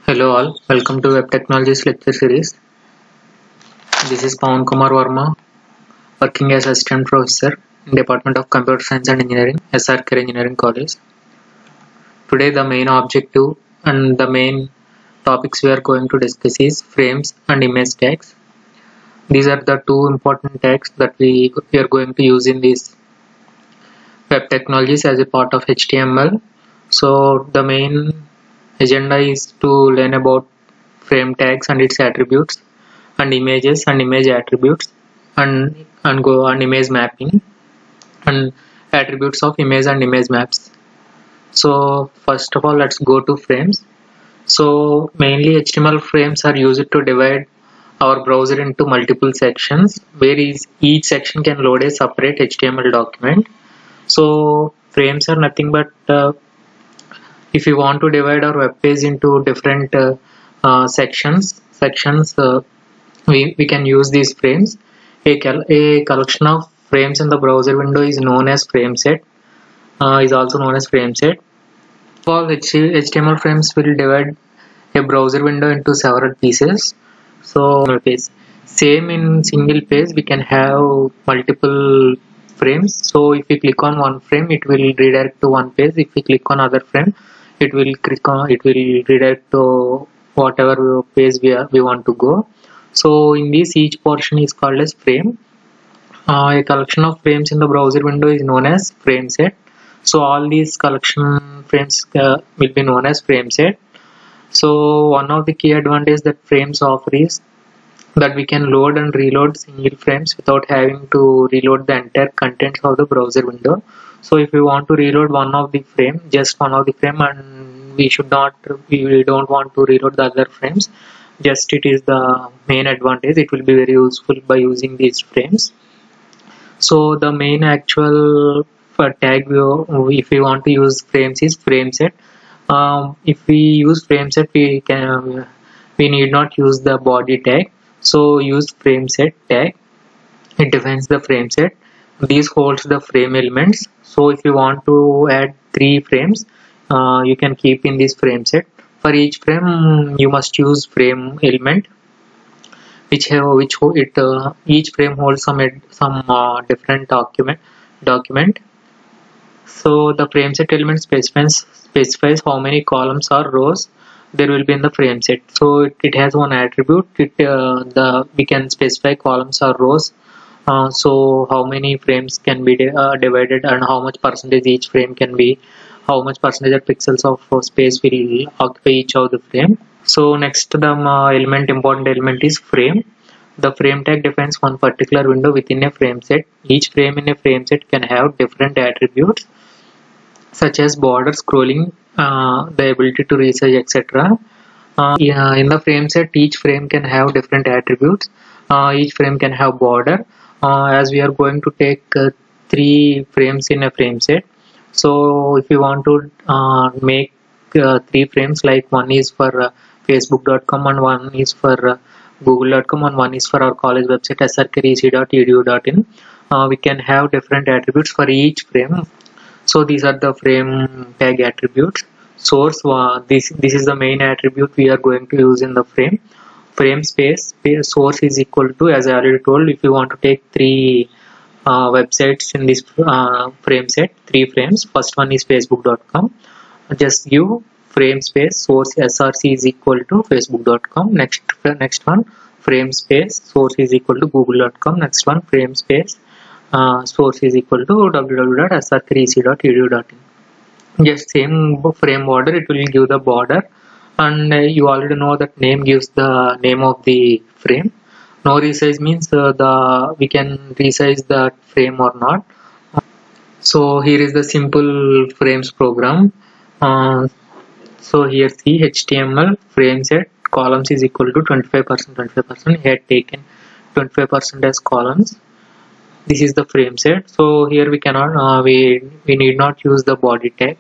Hello all, welcome to Web Technologies lecture series. This is Pawan Kumar Verma, working as Assistant Professor in Department of Computer Science and Engineering, SRK Engineering College. Today the main objective and the main topics we are going to discuss is frames and image tags. These are the two important tags that we are going to use in this Web Technologies as a part of HTML. So the main agenda is to learn about frame tags and its attributes, and images and image attributes, and image mapping and attributes of image and image maps. So first of all, let's go to frames. So mainly HTML frames are used to divide our browser into multiple sections, where each section can load a separate HTML document. So frames are nothing but if you want to divide our web page into different sections, we can use these frames. A collection of frames in the browser window is known as frame set. Is also known as frame set. All HTML frames will divide a browser window into several pieces. So same in single page we can have multiple frames. So if we click on one frame, it will redirect to one page. If we click on other frame, it will redirect to whatever page we want to go. So in this, each portion is called as frame. A collection of frames in the browser window is known as frame set. So all these collection frames will be known as frame set. So one of the key advantages that frames offer is that we can load and reload single frames without having to reload the entire contents of the browser window. So if we want to reload one of the frame, just one of the frame, and we don't want to reload the other frames, just it is the main advantage. It will be very useful by using these frames. So the main actual tag if we want to use frames is frame set. If we use frame set, we need not use the body tag. So use frame set tag. It defines the frame set. These holds the frame elements. So if you want to add 3 frames, you can keep in this frame set. For each frame, you must use frame element, each frame holds some different document. So the frame set element specifies how many columns or rows there will be in the frame set. So it has one attribute. We can specify columns or rows. So how many frames can be divided, and how much percentage each frame can be, how much percentage of pixels of space will occupy each of the frame. So next the important element is frame. The frame tag defines one particular window within a frame set. Each frame in a frame set can have different attributes such as border, scrolling, the ability to resize, etc. In the frame set, each frame can have different attributes. Each frame can have border. As we are going to take 3 frames in a frame set, so if you want to make 3 frames, like one is for facebook.com, and one is for google.com, and one is for our college website srkrec.edu.in, we can have different attributes for each frame. So these are the frame tag attributes. Source, this is the main attribute we are going to use in the frame. Frame space source is equal to, as I already told, if you want to take 3 websites in this frame set, 3 frames. First one is facebook.com. Just give frame space source src is equal to facebook.com. Next one, frame space source is equal to google.com. Next one, frame space source is equal to www.srkrec.edu.in. Just same frame border, it will give the border, and you already know that name gives the name of the frame. No resize means we can resize that frame or not. So here is the simple frames program. So here see HTML frame set columns is equal to 25%. He had taken 25% as columns. This is the frame set. So here we cannot we need not use the body tag.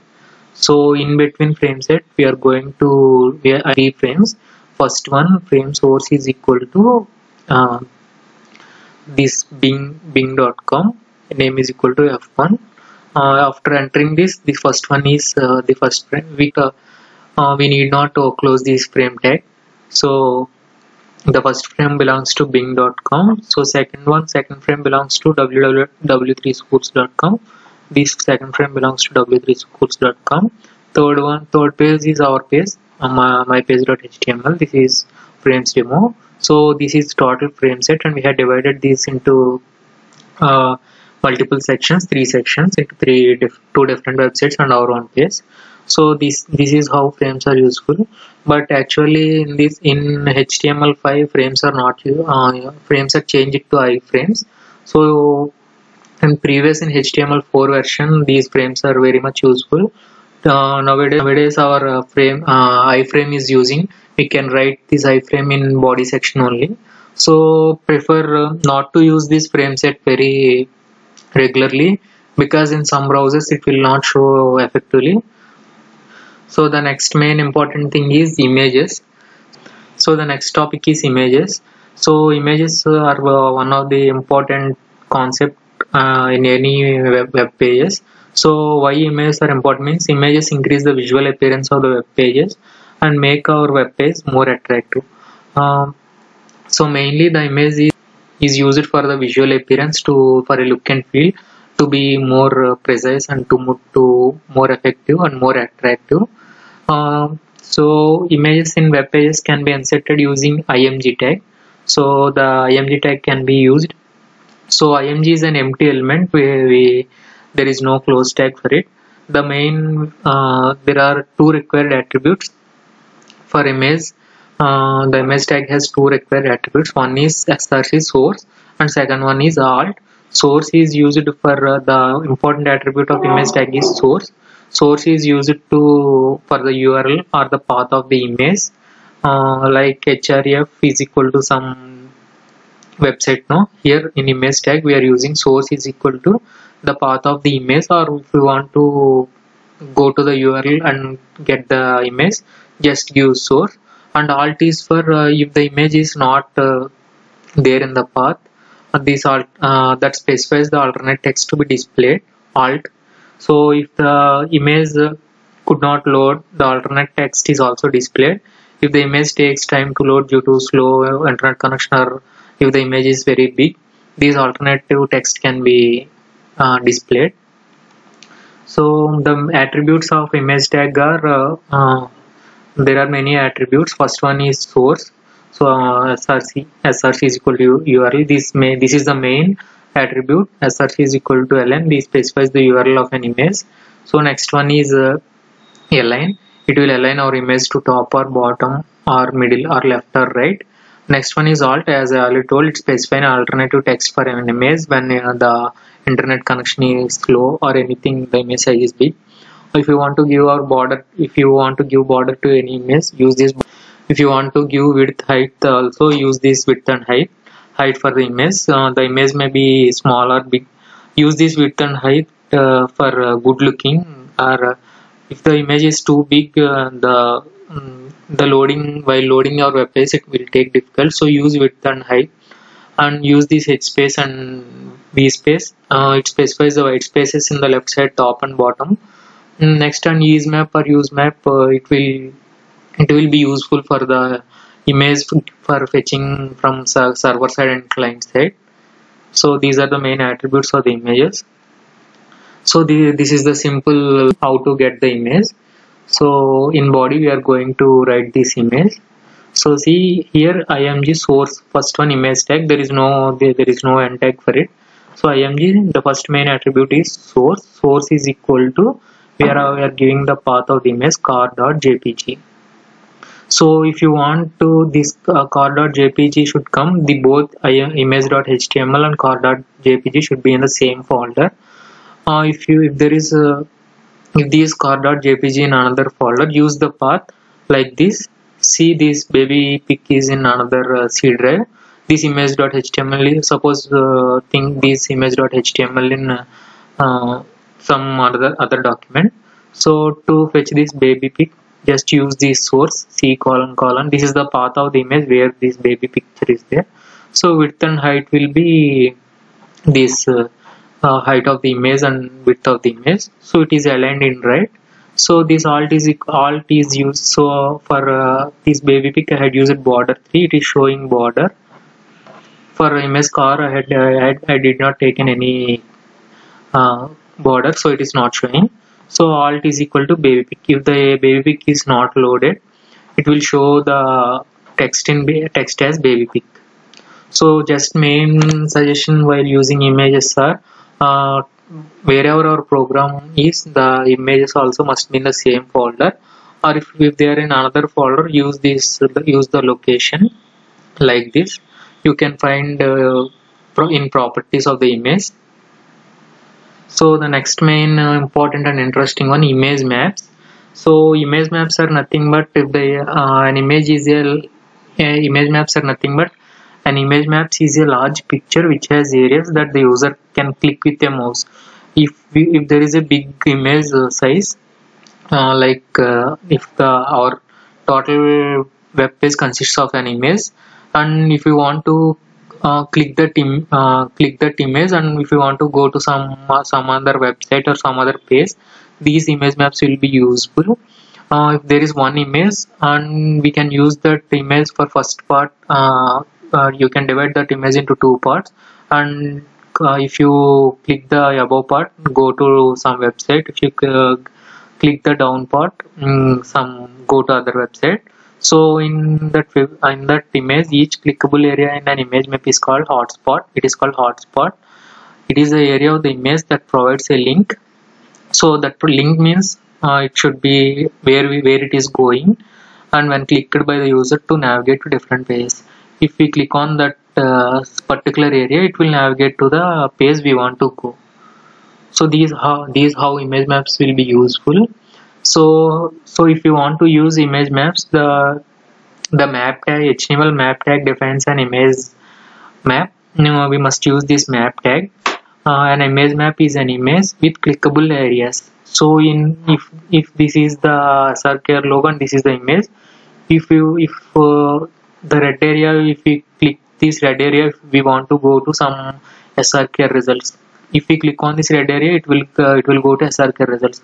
So in between frame set, we are going to 3 frames. First one, frame source is equal to this bing.com, name is equal to f1. After entering this, the first one is the first frame. we need not to close this frame tag. So the first frame belongs to bing.com. So second frame belongs to www.w3schools.com. This second frame belongs to w3schools.com. Third page is our page, mypage.html. This is frames demo. So this is total frame set, and we have divided this into multiple sections, 3 sections into two different websites and our own page. So this is how frames are useful. But actually in HTML5 frames are not frames are changed to iframes. So in HTML4 version, these frames are very much useful. Nowadays our iframe is using. We can write this iframe in body section only. So prefer not to use this frame set very regularly, because in some browsers it will not show effectively. So the next main important thing is images. So the next topic is images. So images are one of the important concept in any web pages. So why images are important means images increase the visual appearance of the web pages and make our web page more attractive. So mainly the image is used for the visual appearance, for a look and feel, to be more precise and to more effective and more attractive. So images in web pages can be inserted using img tag. So the img tag can be used. So img is an empty element where there is no close tag for it. The main there are 2 required attributes for image. The image tag has 2 required attributes. One is src source and second one is alt. Source is used for the important attribute of image tag is source. Source is used for the URL or the path of the image, like href is equal to some website. No, here in image tag we are using source is equal to the path of the image, or if we want to go to the URL and get the image, just use source. And alt is for if the image is not there in the path, this alt that specifies the alternate text to be displayed, alt. So if the image could not load, the alternate text is also displayed. If the image takes time to load due to slow internet connection, or if the image is very big, these alternative text can be displayed. So the attributes of image tag are there are many attributes. First one is source. So src is equal to URL. This is the main attribute. Src is equal to ln. This specifies the URL of an image. So next one is align. It will align our image to top or bottom or middle or left or right. Next one is alt. As I already told, it specifies an alternative text for an image when the internet connection is slow or anything, the image size is big. If you want to give border to any image, use this. If you want to give width, height, also use this width and height for the image. The image may be small or big. Use this width and height for good looking, or if the image is too big, the loading, while loading your web page, it will take difficult. So use width and height, and use this H space and V space. It specifies the white spaces in the left side, top and bottom. Next on easemap or usemap, it will be useful for the image for fetching from server side and client side. So these are the main attributes of the images. So this is the simple how to get the image. So in body we are going to write this image. So see here img source, first one image tag, there is no end tag for it. So img, the first main attribute is source. Source is equal to, we are giving the path of the image car.jpg. So if you want to this car.jpg should come, the both image.html and car.jpg should be in the same folder. If this car.jpg in another folder, use the path like this. See, this baby pic is in another C drive. This image.html, suppose think this image.html in some other document. So to fetch this baby pic, just use this source C : this is the path of the image where this baby picture is there. So width and height will be this height of the image and width of the image. So it is aligned in right. So this alt is used. So for this baby pic I had used border 3. It is showing border. For image car I did not taken any border, so it is not showing. So alt is equal to baby pic. If the baby pic is not loaded, it will show the text as baby pic. So just main suggestion while using images are, wherever our program is, the images also must be in the same folder, or if they are in another folder, use the location like this. You can find in properties of the image. So the next main important and interesting one, image maps. So image maps are nothing but, if the an image is image maps are nothing but, an image maps is a large picture which has areas that the user can click with a mouse. If there is a big image size, if our total web page consists of an image, and if you want to click that image, and if you want to go to some other website or some other page, these image maps will be useful. If there is one image and we can use that image for first part, you can divide that image into two parts, and if you click the above part, go to some website. If you click the down part, go to other website. So in that image, each clickable area in an image map is called hotspot. It is called hotspot. It is the area of the image that provides a link. So that link means it should be where it is going, and when clicked by the user to navigate to different pages. If we click on that particular area, it will navigate to the page we want to go. So these how image maps will be useful. So if you want to use image maps, the map tag, HTML map tag defines an image map. We must use this map tag. An image map is an image with clickable areas. So if this is the SRCare logo and this is the image, if the red area, if we click this red area, if we want to go to some SRCare results, if we click on this red area, it will go to SRCare results.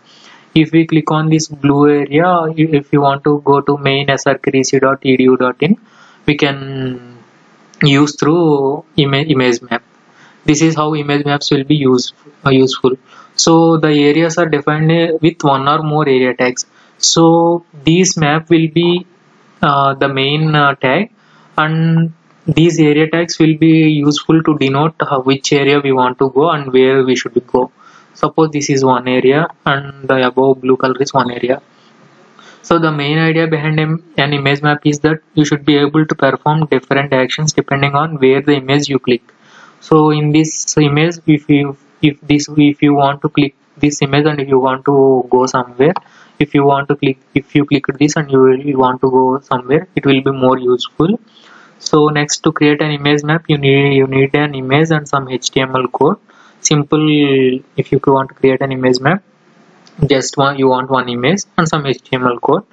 If we click on this blue area, if you want to go to main srcare.edu.in, we can use through image map. This is how image maps will be useful. So the areas are defined with one or more area tags. So these map will be the main tag, and these area tags will be useful to denote which area we want to go and where we should go. Suppose this is one area and the above blue color is one area. So the main idea behind an image map is that you should be able to perform different actions depending on where the image you click. So in this image, if you want to click this image and if you want to go somewhere, if you click this and you want to go somewhere, it will be more useful. So next, to create an image map, you need an image and some HTML code. Simple. If you want to create an image map, you want one image and some HTML code.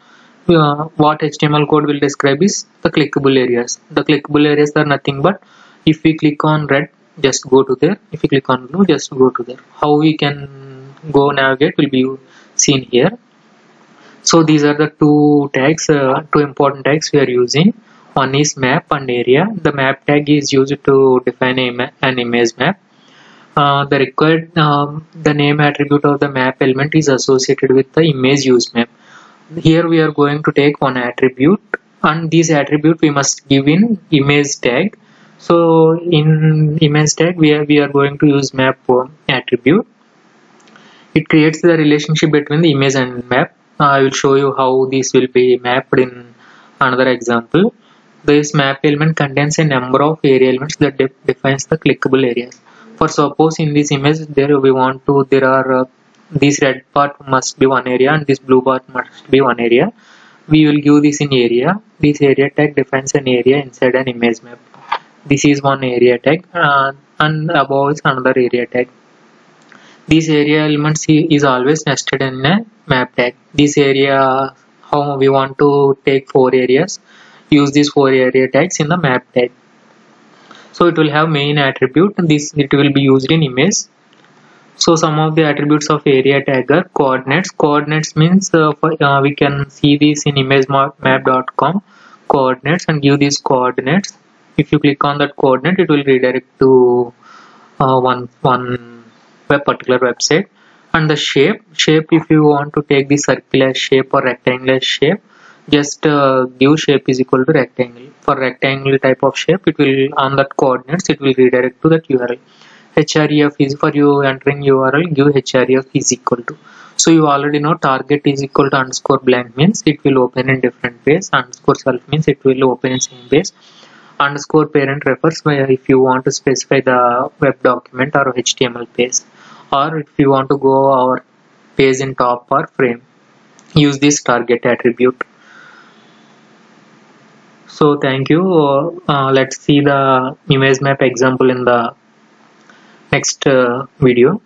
What HTML code will describe is the clickable areas. The clickable areas are nothing but, if we click on red, just go to there. If we click on blue, just go to there. How we can go navigate will be seen here. So these are the two important tags we are using. One is map and area. The map tag is used to define an image map. The name attribute of the map element is associated with the image use map. Here we are going to take one attribute, and this attribute we must give in image tag. So in image tag, we are going to use map attribute. It creates the relationship between the image and map. I will show you how this will be mapped in another example. This map element contains a number of area elements that defines the clickable areas. For suppose in this image, this red part must be one area and this blue part must be one area. We will give this in area. This area tag defines an area inside an image map. This is one area tag, and above is another area tag. This area elements is always nested in a map tag. This area, how we want to take 4 areas, use these 4 area tags in the map tag. So it will have main attribute, and it will be used in image. So some of the attributes of area tag are coordinates. Coordinates means we can see this in imagemap.com coordinates and give these coordinates. If you click on that coordinate, it will redirect to one particular website. And the shape, if you want to take the circular shape or rectangular shape, just give shape is equal to rectangle. For rectangle type of shape, it will on that coordinates, it will redirect to that URL. href is for you entering URL, give href is equal to. So you already know target is equal to underscore blank means it will open in different ways. Underscore self means it will open in same ways. Underscore parent refers where if you want to specify the web document or HTML page, or if you want to go our page in top or frame, use this target attribute. So thank you. Let's see the image map example in the next video.